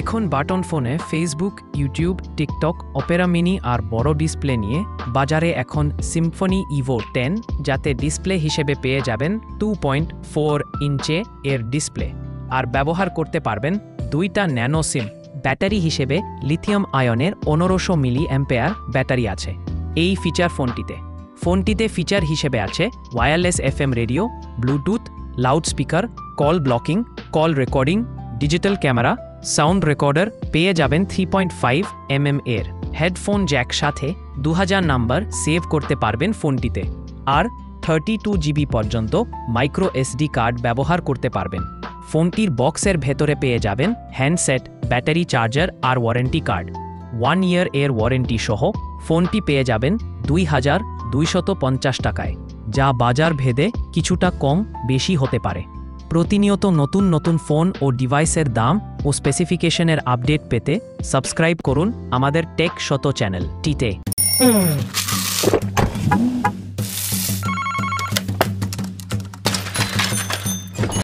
এখন বাটন ফোনে Facebook, YouTube, TikTok, Opera mini আর বড় ডিসপ্লে নিয়ে বাজারে এখন সিম্ফনি ইভো 10, যাতে ডিসপ্লে হিসেবে পেয়ে যাবেন 2.4 ইঞ্চে এর ডিসপ্লে, আর ব্যবহার করতে পারবেন দুইটা ন্যানো সিম। ব্যাটারি হিসেবে লিথিয়াম আয়নের 1500 মিলি অ্যাম্পেয়ার ব্যাটারি আছে এই ফিচার ফোনটিতে ফিচার হিসেবে আছে wireless FM radio, Bluetooth, loudspeaker, call blocking, call recording, digital camera, sound recorder, পেয়ে যাবেন 3.5 mm এর হেডফোন জ্যাক, সাথে 2000 নাম্বার সেভ করতে পারবেন ফোনটিতে, আর 32 GB পর্যন্ত মাইক্রো SD কার্ড ব্যবহার করতে পারবেন। ফোনটির বক্সের ভেতরে পেয়ে যাবেন হ্যান্ডসেট, ব্যাটারি চার্জার আর ওয়ারেন্টি কার্ড। 1 ইয়ার এর ওয়ারেন্টি সহ ফোনটি পেয়ে যাবেন 2250 টাকায়, যা বাজার ভেদে কিছুটা কম বেশি হতে পারে। প্রতিনিয়ত নতুন নতুন ফোন ও ডিভাইসের দাম ও স্পেসিফিকেশনের আপডেট পেতে সাবস্ক্রাইব করুন আমাদের টেক শত চ্যানেলটিতে।